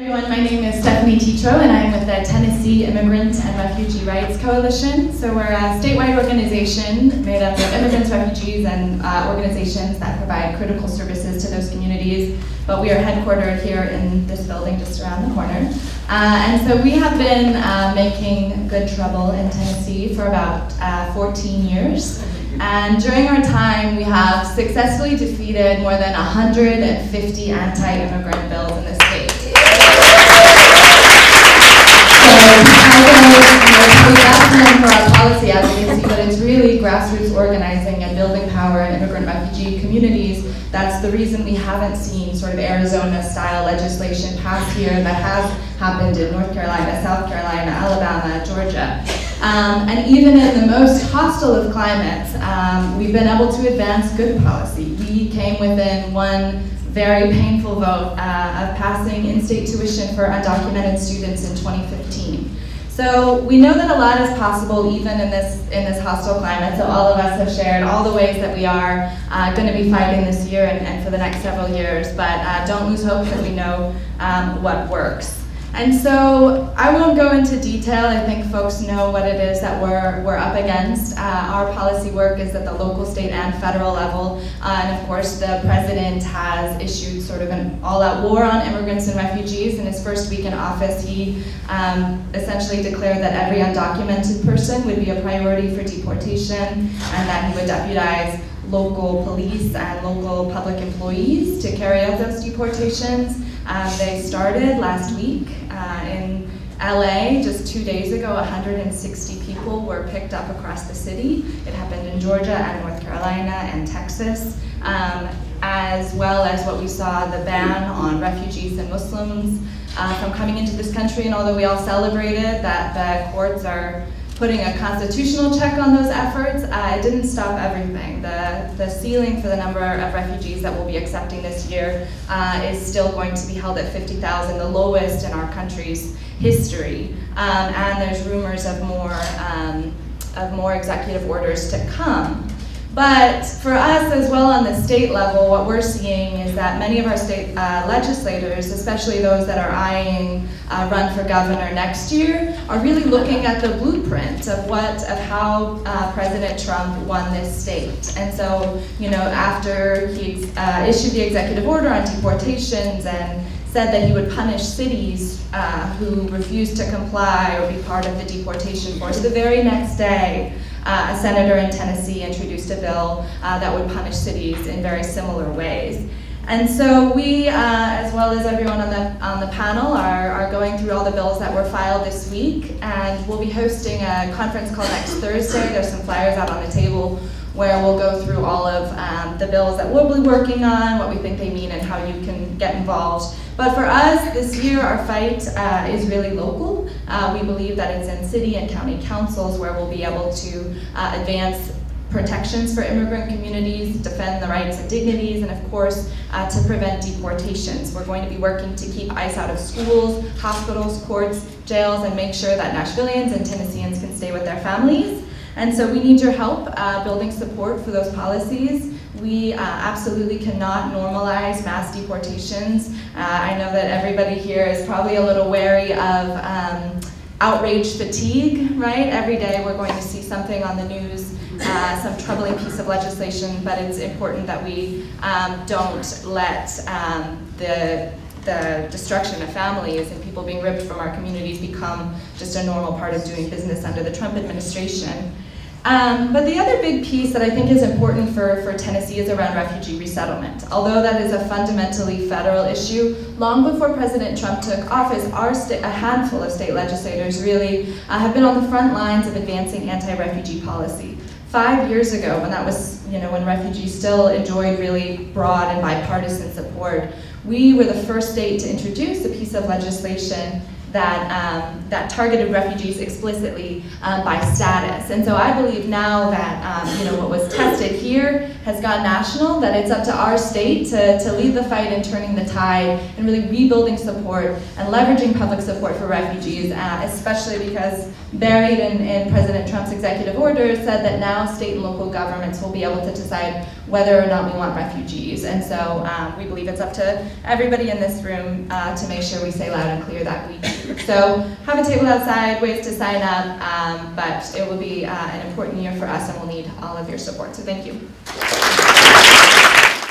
Everyone, my name is Stephanie Tetro, and I'm with the Tennessee Immigrant and Refugee Rights Coalition. So we're a statewide organization made up of immigrants, refugees, and organizations that provide critical services to those communities. But we are headquartered here in this building just around the corner. And so we have been making good trouble in Tennessee for about 14 years. And during our time, we have successfully defeated more than 150 anti-immigrant bills in the state. So, for our policy advocacy, but it's really grassroots organizing and building power in immigrant refugee communities. That's the reason we haven't seen sort of Arizona-style legislation passed here that has happened in North Carolina, South Carolina, Alabama, Georgia. And even in the most hostile of climates, we've been able to advance good policy. We came within one very painful vote of passing in-state tuition for undocumented students in 2015. So we know that a lot is possible even in this hostile climate. So all of us have shared all the ways that we are going to be fighting this year and for the next several years. But don't lose hope because we know what works. And so I won't go into detail. I think folks know what it is that we're up against. Our policy work is at the local, state, and federal level. And of course, the president has issued sort of an all-out war on immigrants and refugees. In his first week in office, he essentially declared that every undocumented person would be a priority for deportation, and that he would deputize local police and local public employees to carry out those deportations. They started last week in LA. Just 2 days ago, 160 people were picked up across the city. It happened in Georgia and North Carolina and Texas, as well as what we saw, the ban on refugees and Muslims from coming into this country. And although we all celebrated that the courts are putting a constitutional check on those efforts, it didn't stop everything. The ceiling for the number of refugees that we'll be accepting this year is still going to be held at 50,000, the lowest in our country's history. And there's rumors of more executive orders to come. But for us as well on the state level, what we're seeing is that many of our state legislators, especially those that are eyeing run for governor next year, are really looking at the blueprint of how President Trump won this state. And so, after he issued the executive order on deportations and said that he would punish cities who refused to comply or be part of the deportation force, the very next day, a senator in Tennessee introduced a bill that would punish cities in very similar ways. And so we, as well as everyone on the panel, are going through all the bills that were filed this week, and we'll be hosting a conference call next Thursday. There's some flyers out on the table where we'll go through all of the bills that we'll be working on, what we think they mean, and how you can get involved. But for us, this year, our fight is really local. We believe that it's in city and county councils where we'll be able to advance protections for immigrant communities, defend the rights and dignities, and of course, to prevent deportations. We're going to be working to keep ICE out of schools, hospitals, courts, jails, and make sure that Nashvillians and Tennesseans can stay with their families. And so we need your help building support for those policies. We absolutely cannot normalize mass deportations. I know that everybody here is probably a little wary of outrage fatigue, right? Every day we're going to see something on the news, some troubling piece of legislation, but it's important that we don't let the destruction of families and people being ripped from our communities become just a normal part of doing business under the Trump administration. But the other big piece that I think is important for Tennessee is around refugee resettlement. Although that is a fundamentally federal issue, long before President Trump took office, a handful of state legislators really have been on the front lines of advancing anti-refugee policy. 5 years ago, when that was, when refugees still enjoyed really broad and bipartisan support, we were the first state to introduce a piece of legislation that targeted refugees explicitly by status. And so I believe now that what was tested here has gone national, that it's up to our state to lead the fight in turning the tide and really rebuilding support and leveraging public support for refugees, especially because buried in President Trump's executive order said that now state and local governments will be able to decide whether or not we want refugees. And so we believe it's up to everybody in this room to make sure we say loud and clear that we do. So have a table outside, ways to sign up, but it will be an important year for us and we'll need all of your support. So thank you.